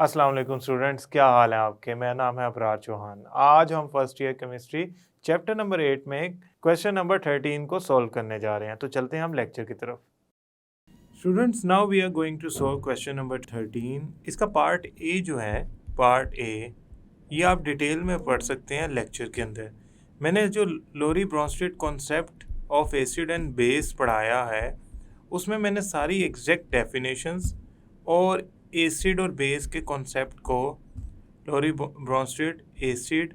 अस्सलाम वालेकुम स्टूडेंट्स, क्या हाल है आपके। मेरा नाम है अबरार चौहान। आज हम first year chemistry chapter number 8 में क्वेश्चन नंबर 13 को सॉल्व करने जा रहे हैं। तो चलते हैं हम लेक्चर की तरफ। Students, now we are going to solve question number 13। इसका पार्ट ए जो है, पार्ट ए, ये आप डिटेल में पढ़ सकते हैं लेक्चर के अंदर। मैंने जो Lowry Bronsted concept of acid and base पढ़ाया है, उसमें मैंने सारी एग्जैक्ट डेफिनेशंस और एसिड और बेस के कॉन्सेप्ट को, Lowry Bronsted acid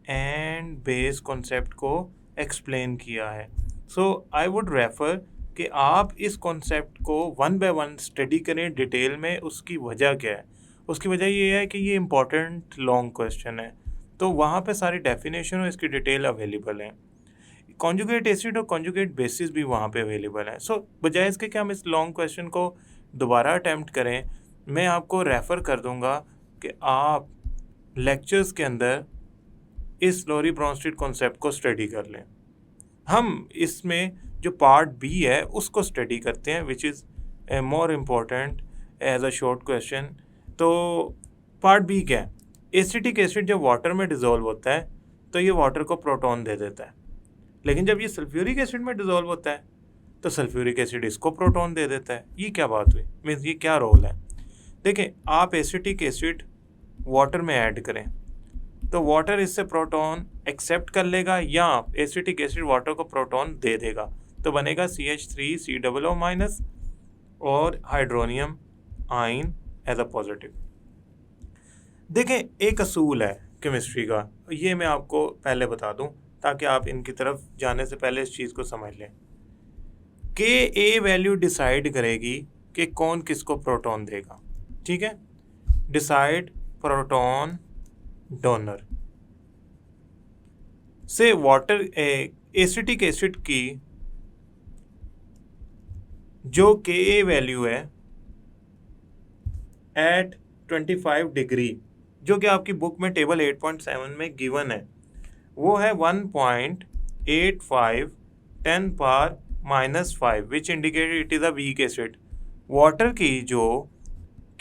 and base concept को एक्सप्लेन किया है। सो आई वुड रेफर कि आप इस कॉन्सेप्ट को वन बाय वन स्टडी करें डिटेल में। उसकी वजह क्या है? उसकी वजह ये है कि ये इम्पॉर्टेंट लॉन्ग क्वेश्चन है, तो वहाँ पे सारी डेफिनेशन और इसकी डिटेल अवेलेबल है। कॉन्जुगेट एसिड और कॉन्जुगेट बेसिस भी वहाँ पे अवेलेबल है। सो बजाय इसके कि हम इस लॉन्ग क्वेश्चन को दोबारा अटैम्प्ट करें, मैं आपको रेफ़र कर दूंगा कि आप लेक्चर्स के अंदर इस लोरी ब्रोंस्टेड कॉन्सेप्ट को स्टडी कर लें। हम इसमें जो पार्ट बी है उसको स्टडी करते हैं, which is more important as a short question. तो पार्ट बी क्या है? एसिटिक एसिड जब वाटर में डिज़ोल्व होता है तो ये वाटर को प्रोटॉन दे देता है, लेकिन जब ये सल्फ्यूरिक एसिड में डिज़ोल्व होता है तो सल्फ्यूरिक एसिड इसको प्रोटॉन दे देता है। ये क्या बात हुई? मीन्स ये क्या रोल है? देखें, आप एसिटिक एसिड वाटर में ऐड करें तो वाटर इससे प्रोटॉन एक्सेप्ट कर लेगा या एसिटिक एसिड वाटर को प्रोटॉन दे देगा, तो बनेगा CH3COO- और hydronium ion as a positive. देखें, एक असूल है केमिस्ट्री का, ये मैं आपको पहले बता दूं ताकि आप इनकी तरफ जाने से पहले इस चीज़ को समझ लें। Ka वैल्यू डिसाइड करेगी कि कौन किसको प्रोटॉन देगा। ठीक है, डिसाइड प्रोटॉन डोनर से वाटर एसिटिक एसिड की जो Ka वैल्यू है एट 25 डिग्री, जो कि आपकी बुक में टेबल 8.7 में गिवन है, वो है 1.85 10⁻⁻⁵, which indicate it is a weak acid. Water की जो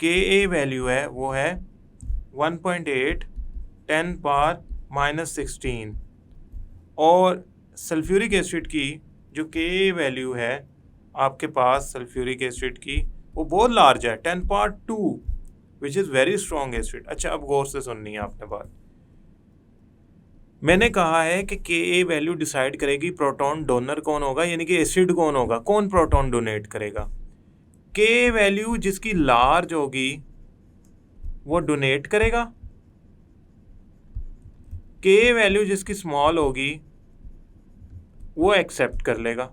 Ka वैल्यू है वो है 1.8 10⁻⁻16 और सल्फ्यूरिक एसिड की जो Ka वैल्यू है आपके पास सल्फ्यूरिक एसिड की, वो बहुत लार्ज है, 10⁻2, which is very strong acid. अच्छा, अब गौर से सुननी है आपने बात। मैंने कहा है कि Ka वैल्यू डिसाइड करेगी प्रोटॉन डोनर कौन होगा, यानी कि एसिड कौन होगा, कौन प्रोटॉन डोनेट करेगा। Ka वैल्यू जिसकी लार्ज होगी वो डोनेट करेगा, Ka वैल्यू जिसकी स्मॉल होगी वो एक्सेप्ट कर लेगा।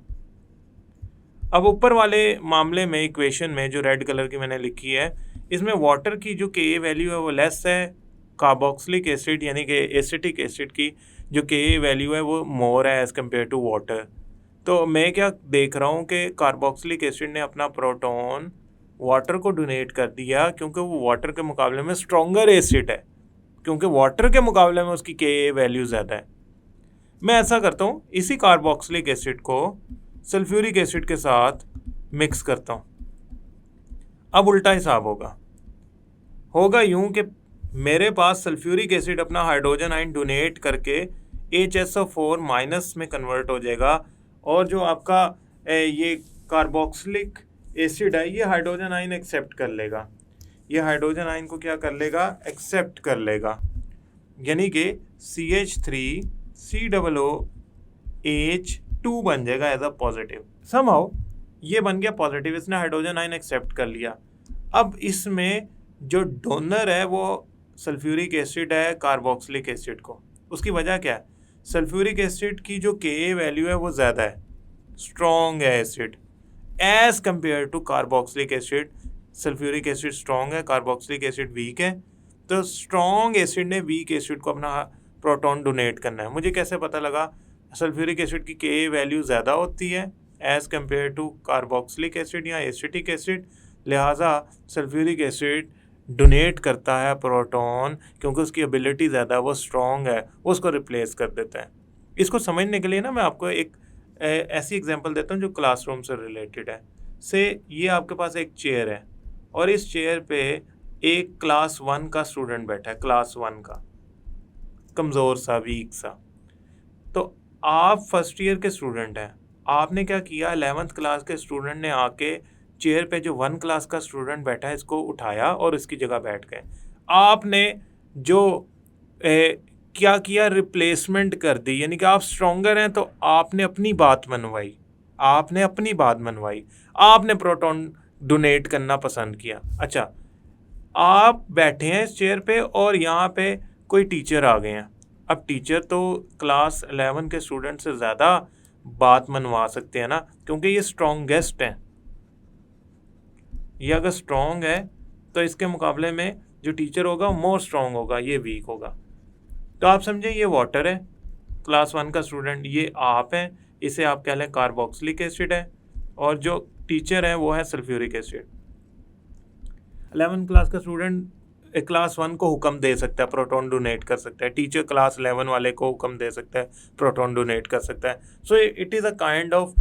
अब ऊपर वाले मामले में इक्वेशन में जो रेड कलर की मैंने लिखी है, इसमें वाटर की जो Ka वैल्यू है वो लेस है, कार्बोक्सिलिक एसिड यानी कि एसिटिक एसिड की जो Ka वैल्यू है वो मोर है एज़ कम्पेयर टू वाटर। तो मैं क्या देख रहा हूँ कि कार्बोक्सिलिक एसिड ने अपना प्रोटॉन वाटर को डोनेट कर दिया, क्योंकि वो वाटर के मुकाबले में स्ट्रॉन्गर एसिड है, क्योंकि वाटर के मुकाबले में उसकी Ka वैल्यू ज़्यादा है। मैं ऐसा करता हूँ, इसी कार्बोक्सिलिक एसिड को सल्फ्यूरिक एसिड के साथ मिक्स करता हूँ। अब उल्टा हिसाब होगा यूं कि मेरे पास सल्फ्यूरिक एसिड अपना हाइड्रोजन आयन डोनेट करके HSO4 माइनस में कन्वर्ट हो जाएगा, और जो आपका ये कार्बोक्सिलिक एसिड है ये हाइड्रोजन आयन एक्सेप्ट कर लेगा। ये हाइड्रोजन आयन को क्या कर लेगा? एक्सेप्ट कर लेगा, यानी कि CH3COOH2 बन जाएगा एज अ पॉजिटिव। समहाउ ये बन गया पॉजिटिव, इसने हाइड्रोजन आयन एक्सेप्ट कर लिया। अब इसमें जो डोनर है वो सल्फ्यूरिक एसिड है कार्बोक्सिलिक एसिड को। उसकी वजह क्या है? सल्फ्यूरिक एसिड की जो Ka वैल्यू है वो ज़्यादा है, स्ट्रॉन्ग है acid, as compare to carboxylic acid. Sulphuric acid strong है, कार्बोक्सिलिक एसिड वीक है, तो स्ट्रॉन्ग एसिड ने वीक एसिड को अपना प्रोटॉन डोनेट करना है। मुझे कैसे पता लगा? सल्फ्यूरिक एसिड की Ka वैल्यू ज़्यादा होती है as compare to carboxylic acid या एसिटिक एसिड, लिहाजा सल्फ्यूरिक एसिड डोनेट करता है प्रोटॉन, क्योंकि उसकी एबिलिटी ज़्यादा, वो स्ट्रॉन्ग है, उसको रिप्लेस कर देता है। इसको समझने के लिए ना मैं आपको एक ऐसी एग्जांपल देता हूँ जो क्लासरूम से रिलेटेड है। से ये आपके पास एक चेयर है और इस चेयर पे एक क्लास 1 का स्टूडेंट बैठा है, क्लास 1 का, कमज़ोर सा, वीक सा। तो आप फर्स्ट ईयर के स्टूडेंट हैं, आपने क्या किया, 11th क्लास के स्टूडेंट ने आके चेयर पे जो 1 क्लास का स्टूडेंट बैठा है इसको उठाया और इसकी जगह बैठ गए। आपने जो क्या किया, रिप्लेसमेंट कर दी, यानी कि आप स्ट्रॉन्गर हैं तो आपने अपनी बात मनवाई, आपने अपनी बात मनवाई, आपने प्रोटॉन डोनेट करना पसंद किया। अच्छा, आप बैठे हैं इस चेयर पे और यहाँ पे कोई टीचर आ गए हैं। अब टीचर तो क्लास 11 के स्टूडेंट से ज़्यादा बात मनवा सकते हैं ना, क्योंकि ये स्ट्रॉन्गेस्ट हैं। ये अगर स्ट्रॉन्ग है तो इसके मुकाबले में जो टीचर होगा वो मोर स्ट्रॉन्ग होगा, ये वीक होगा। तो आप समझें ये वाटर है, क्लास 1 का स्टूडेंट, ये आप हैं, इसे आप कह लें कार्बोक्सिलिक एसिड है, और जो टीचर है वो है सल्फ्यूरिक एसिड। 11 क्लास का स्टूडेंट क्लास 1 को हुक्म दे सकता है, प्रोटॉन डोनेट कर सकता है, टीचर क्लास 11 वाले को हुक्म दे सकता है, प्रोटॉन डोनेट कर सकता है। So it is a kind of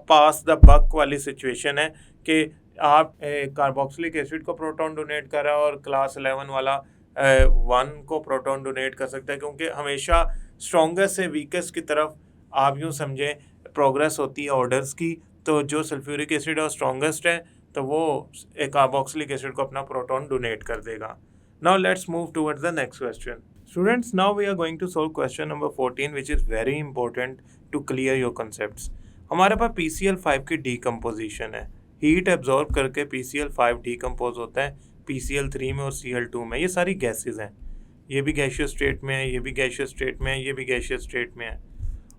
pass the buck वाली सिचुएशन है कि आप कार्बोक्सिलिक एसिड को प्रोटॉन डोनेट कर रहा है और क्लास 11 वाला 1 को प्रोटॉन डोनेट कर सकता है, क्योंकि हमेशा स्ट्रॉन्गेस्ट से वीकेस्ट की तरफ आप यूँ समझें प्रोग्रेस होती है ऑर्डर्स की। तो जो सल्फ्यूरिक एसिड और स्ट्रॉन्गेस्ट है तो वो कार्बोक्सिलिक एसिड को अपना प्रोटॉन डोनेट कर देगा। Now let's move towards the next question. Students, now we are going to solve question number 14, which is very important to clear your concepts. हमारे पास PCl5 की डीकम्पोजिशन है, हीट एब्जॉर्ब करके PCl5 decompose होता है PCl3 में और Cl2 में। ये सारी गैसेज हैं, ये भी गैशियस स्टेट में है, ये भी गैशियस स्टेट में है, ये भी गैशियस स्टेट में है।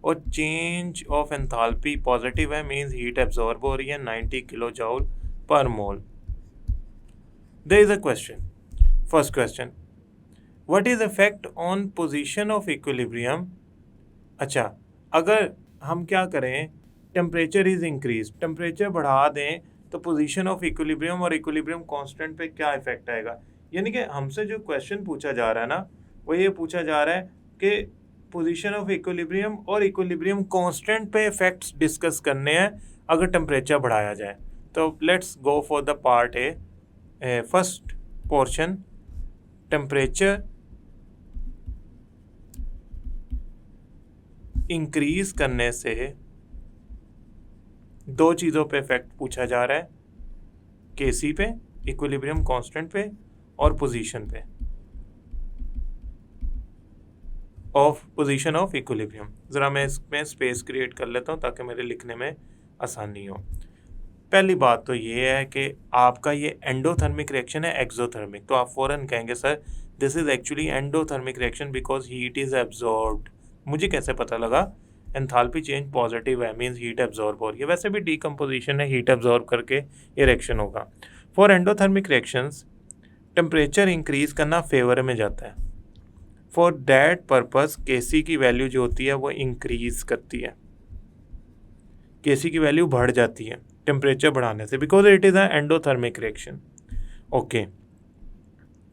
और चेंज ऑफ एंथैल्पी पॉजिटिव है, मीन्स हीट एब्जॉर्ब हो रही है 90 kilo joule per mole. There is a question, first question, what is effect on position of equilibrium. अच्छा, अगर हम क्या करें, टेम्परेचर इज इंक्रीज, टेम्परेचर बढ़ा दें तो पोजीशन ऑफ इक्विलिब्रियम और इक्विलिब्रियम कांस्टेंट पे क्या इफेक्ट आएगा। यानी कि हमसे जो क्वेश्चन पूछा जा रहा है ना, वो ये पूछा जा रहा है कि पोजीशन ऑफ इक्विलिब्रियम और इक्विलिब्रियम कांस्टेंट पे इफेक्ट्स डिस्कस करने हैं अगर टेम्परेचर बढ़ाया जाए। तो let's go for the part A, first portion, temperature increase करने से दो चीज़ों पे इफेक्ट पूछा जा रहा है, केसी पे, इक्विलिब्रियम कांस्टेंट पे, और पोजीशन पे ऑफ पोजीशन ऑफ इक्विलिब्रियम। ज़रा मैं इसमें स्पेस क्रिएट कर लेता हूँ ताकि मेरे लिखने में आसानी हो। पहली बात तो ये है कि आपका ये एंडोथर्मिक रिएक्शन है एक्सोथर्मिक, तो आप फ़ौरन कहेंगे sir this is actually endothermic reaction because heat is absorbed. मुझे कैसे पता लगा, एंथैल्पी चेंज पॉजिटिव है, मीन्स हीट एब्जॉर्ब हो रही है। वैसे भी डीकम्पोजिशन है, हीट एब्जॉर्ब करके ये रिएक्शन होगा। For endothermic reactions temperature increase करना फेवर में जाता है। फॉर दैट पर्पस केसी की वैल्यू जो होती है वो इंक्रीज करती है, केसी की वैल्यू बढ़ जाती है टेम्परेचर बढ़ाने से, because it is a endothermic reaction. Okay,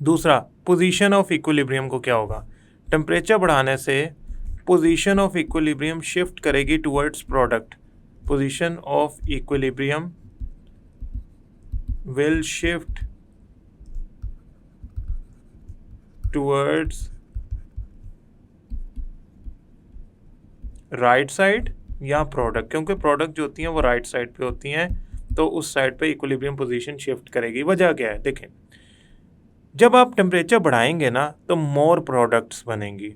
दूसरा पोजीशन ऑफ इक्विलिब्रियम को क्या होगा, टेम्परेचर बढ़ाने से पोजीशन ऑफ इक्विलिब्रियम शिफ्ट करेगी towards product. Position of equilibrium will shift towards right side या प्रोडक्ट, क्योंकि प्रोडक्ट जो होती हैं वो राइट साइड पे होती हैं, तो उस साइड पे इक्विलिब्रियम पोजीशन शिफ्ट करेगी। वजह क्या है, देखें, जब आप टेम्परेचर बढ़ाएंगे ना तो मोर प्रोडक्ट्स बनेंगी।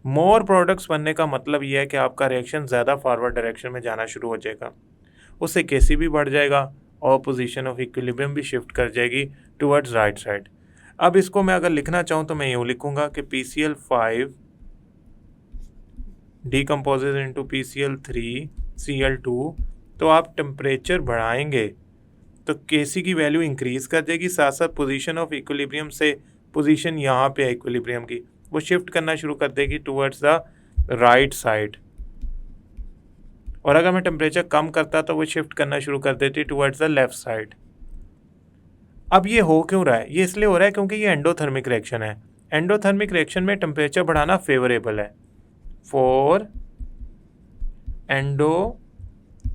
मोर प्रोडक्ट्स बनने का मतलब ये है कि आपका रिएक्शन ज़्यादा फॉरवर्ड डायरेक्शन में जाना शुरू हो जाएगा, उससे केसी भी बढ़ जाएगा और पोजीशन ऑफ इक्विलिब्रियम भी शिफ्ट कर जाएगी टुवर्ड्स राइट साइड। अब इसको मैं अगर लिखना चाहूँ तो मैं यूँ लिखूँगा कि PCl5 decomposes into PCl3 Cl2। तो आप टेम्परेचर बढ़ाएंगे तो केसी की वैल्यू इंक्रीज कर देगी, साथ साथ पोजीशन ऑफ इक्विलिब्रियम से पोजीशन यहाँ पे है इक्विलिब्रियम की, वो शिफ्ट करना शुरू कर देगी टुवर्ड्स द राइट साइड। और अगर मैं टेम्परेचर कम करता तो वो शिफ्ट करना शुरू कर देती टुवर्ड्स द लेफ्ट साइड। अब ये हो क्यों रहा है, ये इसलिए हो रहा है क्योंकि ये एंडोथर्मिक रिएक्शन है। एंडोथर्मिक रिएक्शन में टेम्परेचर बढ़ाना फेवरेबल है। For endothermic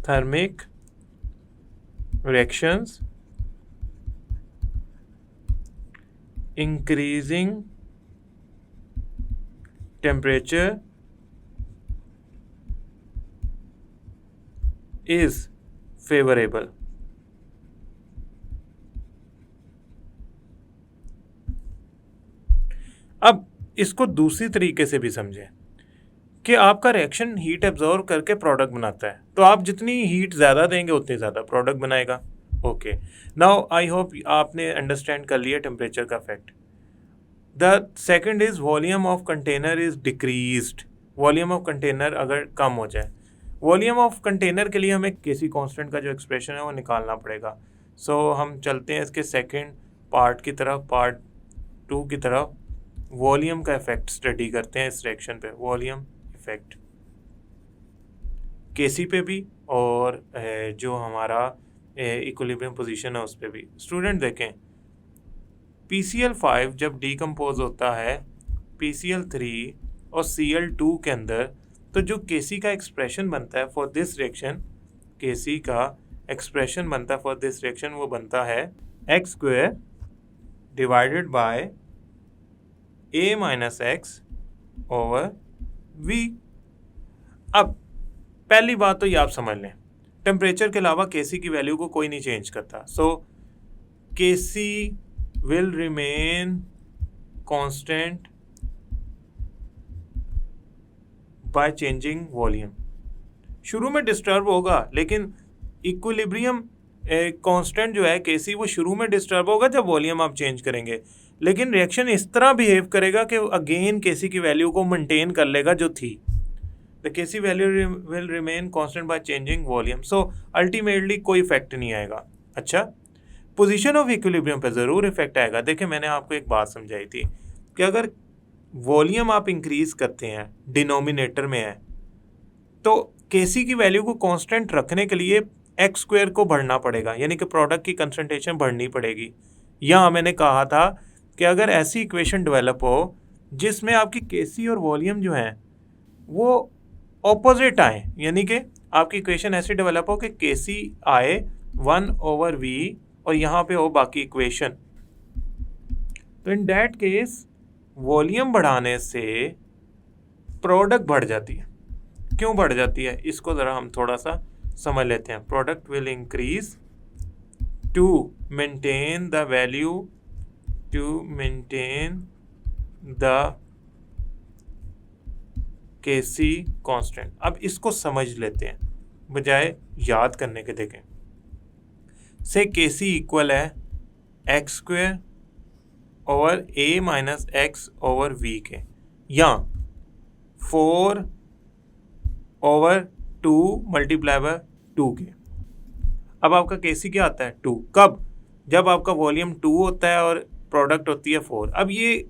reactions increasing temperature is favorable. अब इसको दूसरी तरीके से भी समझें कि आपका रिएक्शन हीट एब्जॉर्व करके प्रोडक्ट बनाता है, तो आप जितनी हीट ज़्यादा देंगे उतनी ज़्यादा प्रोडक्ट बनाएगा. ओके, नाउ आई होप आपने अंडरस्टैंड कर लिया टेम्परेचर का fact. The second is volume of container is decreased. Volume of container अगर कम हो जाए, वॉल्यूम ऑफ कंटेनर के लिए हमें केसी कांस्टेंट का जो एक्सप्रेशन है वो निकालना पड़ेगा. सो हम चलते हैं इसके सेकंड पार्ट की तरफ, पार्ट 2 की तरफ. वॉल्यूम का इफेक्ट स्टडी करते हैं इस रिएक्शन पे. वॉल्यूम इफेक्ट केसी पे भी और जो हमारा इक्विलिब्रियम पोजीशन है उस पे भी. स्टूडेंट देखें, PCl5 जब डीकम्पोज होता है PCl3 और Cl2 के अंदर, तो जो केसी का एक्सप्रेशन बनता है फॉर दिस रिएक्शन, केसी का एक्सप्रेशन बनता है फॉर दिस रिएक्शन, वो बनता है x² divided by a minus x over v. अब पहली बात तो ये आप समझ लें, टेम्परेचर के अलावा केसी की वैल्यू को कोई नहीं चेंज करता. सो केसी will remain constant by changing volume. शुरू में डिस्टर्ब होगा, लेकिन इक्विलिब्रियम कांस्टेंट जो है केसी, वो शुरू में डिस्टर्ब होगा जब वॉल्यूम आप चेंज करेंगे, लेकिन रिएक्शन इस तरह बिहेव करेगा कि अगेन केसी की वैल्यू को मेंटेन कर लेगा जो थी. The KC value will remain constant by changing volume. So ultimately कोई इफेक्ट नहीं आएगा. अच्छा, पोजीशन ऑफ इक्विलिब्रियम पे ज़रूर इफेक्ट आएगा. देखिए, मैंने आपको एक बात समझाई थी कि अगर वॉल्यूम आप इंक्रीज करते हैं, डिनोमिनेटर में है, तो केसी की वैल्यू को कांस्टेंट रखने के लिए x² को बढ़ना पड़ेगा, यानी कि प्रोडक्ट की कंसंट्रेशन बढ़नी पड़ेगी. यहाँ मैंने कहा था कि अगर ऐसी इक्वेशन डेवलप हो जिसमें आपकी केसी और वॉल्यूम जो हैं वो ऑपोजिट आए, यानी कि आपकी इक्वेशन ऐसी डेवलप हो कि केसी आए 1/v और यहाँ पे हो बाकी इक्वेशन, तो इन दैट केस वॉल्यूम बढ़ाने से प्रोडक्ट बढ़ जाती है. क्यों बढ़ जाती है, इसको ज़रा हम थोड़ा सा समझ लेते हैं. Product will increase to maintain the value, to maintain the KC constant. अब इसको समझ लेते हैं बजाय याद करने के. देखें, से केसी इक्वल है x² over a minus x over v के, या 4/2 मल्टीप्लाई बाय 2 के. अब आपका केसी क्या आता है 2. कब? जब आपका वॉल्यूम 2 होता है और प्रोडक्ट होती है 4. अब ये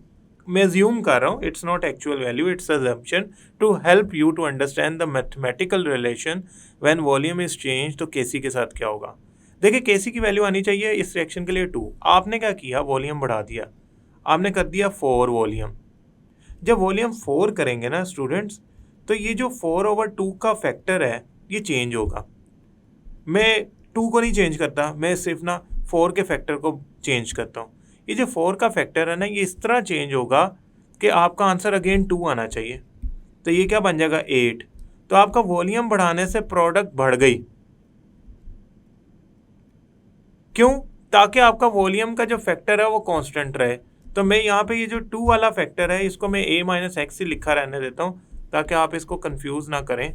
मैं अज्यूम कर रहा हूँ, it's not actual value, it's assumption to help you to understand the mathematical relation when volume is change. तो केसी के साथ क्या होगा? देखिए, केसी की वैल्यू आनी चाहिए इस रिएक्शन के लिए 2. आपने क्या किया, वॉल्यूम बढ़ा दिया, आपने कर दिया 4 वॉल्यूम. जब वॉल्यूम 4 करेंगे ना स्टूडेंट्स, तो ये जो 4/2 का फैक्टर है ये चेंज होगा. मैं 2 को नहीं चेंज करता, मैं सिर्फ ना 4 के फैक्टर को चेंज करता हूँ. ये जो 4 का फैक्टर है ना, ये इस तरह चेंज होगा कि आपका आंसर अगेन 2 आना चाहिए. तो ये क्या बन जाएगा 8. तो आपका वॉल्यूम बढ़ाने से प्रोडक्ट बढ़ गई. क्यों? ताकि आपका वॉल्यूम का जो फैक्टर है वो कांस्टेंट रहे. तो मैं यहाँ पे ये जो 2 वाला फैक्टर है इसको मैं a माइनस एक्स ही लिखा रहने देता हूँ ताकि आप इसको कंफ्यूज ना करें.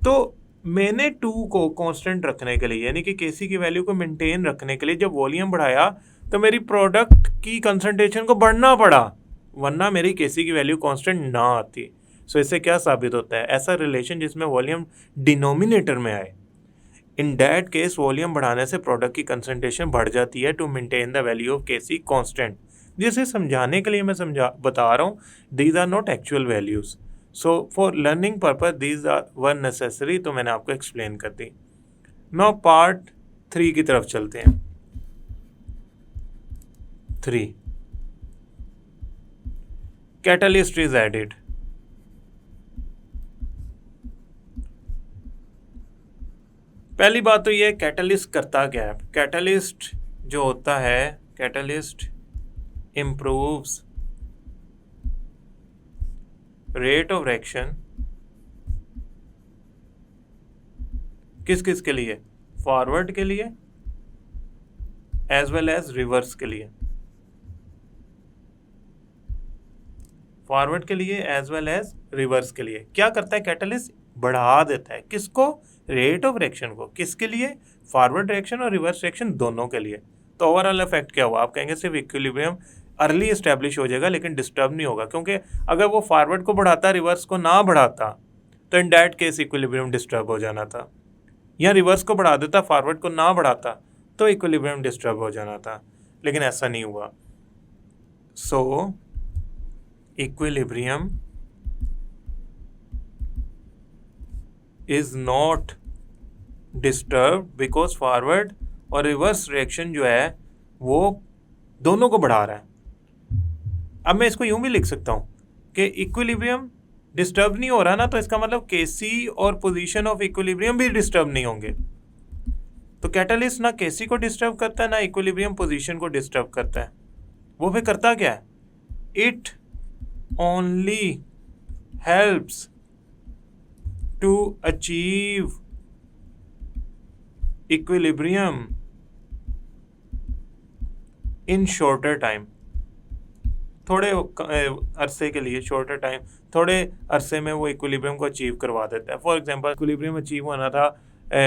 तो मैंने 2 को कांस्टेंट रखने के लिए, यानी कि केसी की वैल्यू को मेंटेन रखने के लिए जब वॉल्यूम बढ़ाया तो मेरी प्रोडक्ट की कंसंट्रेशन को बढ़ना पड़ा, वरना मेरी केसी की वैल्यू कांस्टेंट ना आती. सो इससे क्या साबित होता है? ऐसा रिलेशन जिसमें वॉल्यूम डिनोमिनेटर में आए, इन दैट केस वॉल्यूम बढ़ाने से प्रोडक्ट की कंसंट्रेशन बढ़ जाती है to maintain the value of KC constant. जिसे समझाने के लिए मैं बता रहा हूँ, these are not actual values. So for learning purpose these are were necessary, तो मैंने आपको एक्सप्लेन कर दी. नाउ पार्ट 3 की तरफ चलते हैं. 3 कैटलिस्ट इज एडेड. पहली बात तो ये कैटलिस्ट करता क्या है. कैटलिस्ट जो होता है catalyst improves rate of reaction किस किस के लिए, फॉरवर्ड के लिए एज वेल एज रिवर्स के लिए, फॉरवर्ड के लिए एज वेल एज रिवर्स के लिए। क्या करता है कैटलिस्ट, बढ़ा देता है किसको, रेट ऑफ रिएक्शन को, किसके लिए, फॉरवर्ड रिएक्शन और रिवर्स रिएक्शन दोनों के लिए। तो ओवरऑल इफेक्ट क्या हुआ, आप कहेंगे सिर्फ इक्विलिब्रियम अर्ली इस्टेब्लिश हो जाएगा लेकिन डिस्टर्ब नहीं होगा, क्योंकि अगर वो फॉरवर्ड को बढ़ाता रिवर्स को ना बढ़ाता तो in that case equilibrium disturb हो जाना था, या रिवर्स को बढ़ा देता फॉरवर्ड को ना बढ़ाता तो इक्विलिब्रियम डिस्टर्ब हो जाना था, लेकिन ऐसा नहीं हुआ। सो equilibrium is not disturb because forward और रिवर्स रिएक्शन जो है वो दोनों को बढ़ा रहा है। अब मैं इसको यूं भी लिख सकता हूं कि इक्विलिब्रियम डिस्टर्ब नहीं हो रहा ना, तो इसका मतलब केसी और पोजीशन ऑफ इक्विलिब्रियम भी डिस्टर्ब नहीं होंगे। तो कैटलिस्ट ना केसी को डिस्टर्ब करता है ना इक्विलिब्रियम पोजीशन को डिस्टर्ब करता है। वो फिर करता क्या है, it only helps to achieve equilibrium in shorter time, थोड़े अरसे के लिए, शॉर्टर टाइम, थोड़े अरसे में वो इक्विलिब्रियम को अचीव करवा देता है। फॉर एग्जांपल इक्विलिब्रियम अचीव होना था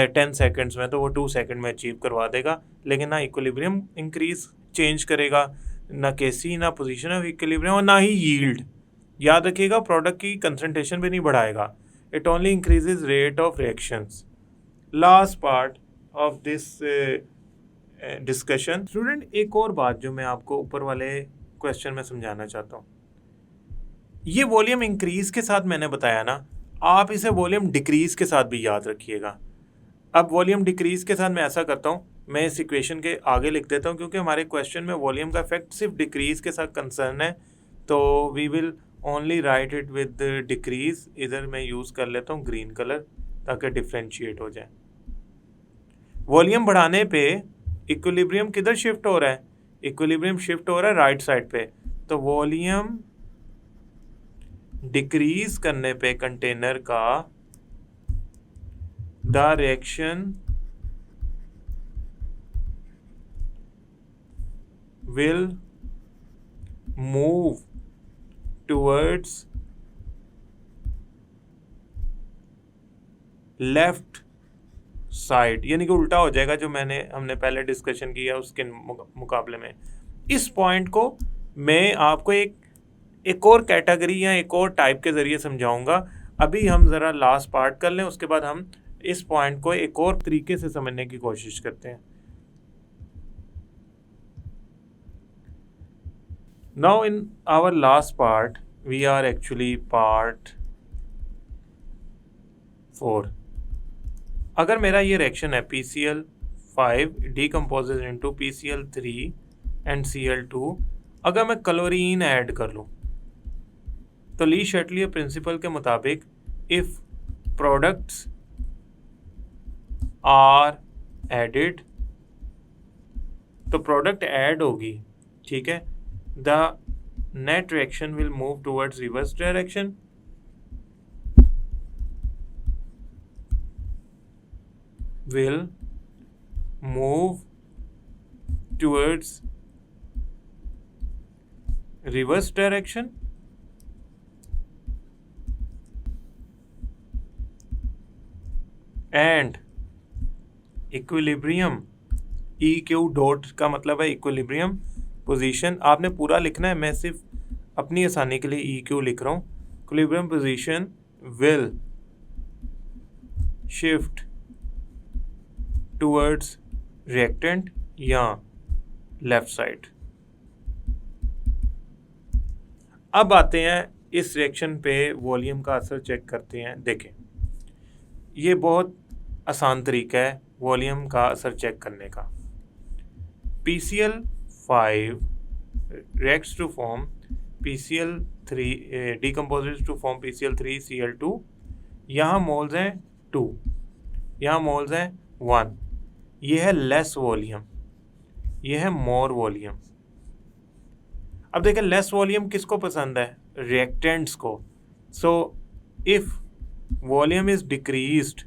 10 सेकंड्स में, तो वो 2 सेकंड में अचीव करवा देगा, लेकिन ना इक्विलिब्रियम इंक्रीज चेंज करेगा, ना केसी, ना पोजीशन ऑफ इक्विलिब्रियम, और ना ही यील्ड। याद रखिएगा प्रोडक्ट की कंसंट्रेशन भी नहीं बढ़ाएगा, it only increases rate of reactions. Last part of this discussion student, एक और बात जो मैं आपको ऊपर वाले क्वेश्चन में समझाना चाहता हूँ, ये वॉल्यूम इंक्रीज के साथ मैंने बताया ना, आप इसे वॉल्यूम डिक्रीज के साथ भी याद रखिएगा। अब वॉल्यूम डिक्रीज के साथ मैं ऐसा करता हूँ, मैं इस इक्वेशन के आगे लिख देता हूँ, क्योंकि हमारे क्वेश्चन में वॉल्यूम का इफेक्ट सिर्फ डिक्रीज के साथ कंसर्न है, तो we will only write it with decrease. इधर मैं यूज़ कर लेता हूँ ग्रीन कलर ताकि डिफ्रेंशिएट हो जाए। वॉल्यूम बढ़ाने पे इक्विलिब्रियम किधर शिफ्ट हो रहा है, इक्विलिब्रियम शिफ्ट हो रहा है राइट साइड पे, तो वॉल्यूम डिक्रीज करने पे कंटेनर का the reaction will move towards left side, यानी कि उल्टा हो जाएगा जो हमने पहले डिस्कशन किया उसके मुकाबले में। इस पॉइंट को मैं आपको एक और कैटेगरी या एक और टाइप के ज़रिए समझाऊंगा। अभी हम ज़रा लास्ट पार्ट कर लें, उसके बाद हम इस पॉइंट को एक और तरीके से समझने की कोशिश करते हैं। Now in our last part we are actually part 4। अगर मेरा ये रिएक्शन है PCl5 decomposes into PCl3 and Cl2, अगर मैं क्लोरीन ऐड कर लूँ तो ली शर्टलियर प्रिंसिपल के मुताबिक इफ प्रोडक्ट्स आर एडिड, तो प्रोडक्ट ऐड होगी, ठीक है, the net reaction will move towards reverse direction, will move towards reverse direction and equilibrium EQ dot का मतलब है इक्विलिब्रियम पोजीशन। आपने पूरा लिखना है, मैं सिर्फ अपनी आसानी के लिए EQ लिख रहा हूँ। Equilibrium position will shift towards reactant या लेफ्ट साइड। अब आते हैं इस रिएक्शन पे वॉल्यूम का असर चेक करते हैं। देखें, ये बहुत आसान तरीका है वॉल्यूम का असर चेक करने का। PCl5 reacts to form PCl3 decomposes to form PCl3Cl2। यहाँ मोल्स हैं 2, यहाँ मोल्स हैं 1। ये है लेस वॉल्यूम, ये है मोर वॉल्यूम। अब देखें लेस वॉल्यूम किसको पसंद है? रिएक्टेंट्स को। So if volume is decreased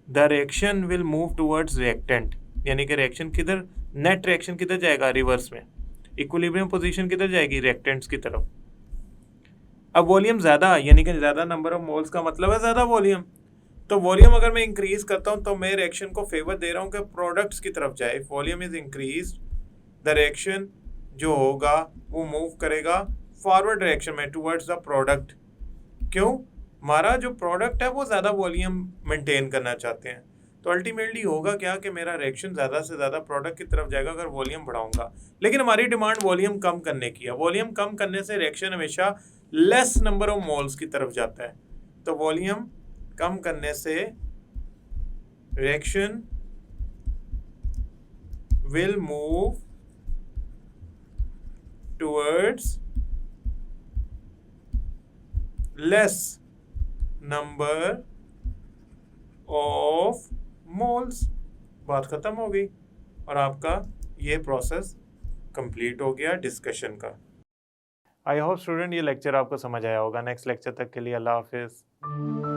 the reaction will move towards reactant, यानी कि रिएक्शन किधर, नेट रिएक्शन किधर जाएगा? रिवर्स में। इक्विलिब्रियम पोजीशन किधर जाएगी? रिएक्टेंट्स की तरफ। अब वॉल्यूम ज़्यादा, यानी कि ज़्यादा नंबर ऑफ मोल्स का मतलब है ज़्यादा वॉल्यूम। तो वॉल्यूम अगर मैं इंक्रीज करता हूं तो मैं रिएक्शन को फेवर दे रहा हूं कि प्रोडक्ट्स की तरफ जाए। Volume is increase the reaction जो होगा वो मूव करेगा फॉरवर्ड डायरेक्शन में टुवर्ड्स द प्रोडक्ट। क्यों? हमारा जो प्रोडक्ट है वो ज़्यादा वॉल्यूम मेंटेन करना चाहते हैं। तो अल्टीमेटली होगा क्या कि मेरा रिएक्शन ज़्यादा से ज़्यादा प्रोडक्ट की तरफ जाएगा अगर वॉल्यूम बढ़ाऊंगा। लेकिन हमारी डिमांड वॉल्यूम कम करने की है। वॉल्यूम कम करने से रिएक्शन हमेशा लेस नंबर ऑफ मोल्स की तरफ जाता है। तो वॉल्यूम कम करने से reaction will move towards less number of moles. बात खत्म हो गई और आपका ये प्रोसेस कंप्लीट हो गया डिस्कशन का। आई होप स्टूडेंट ये लेक्चर आपको समझ आया होगा। नेक्स्ट लेक्चर तक के लिए अल्लाह हाफिज़।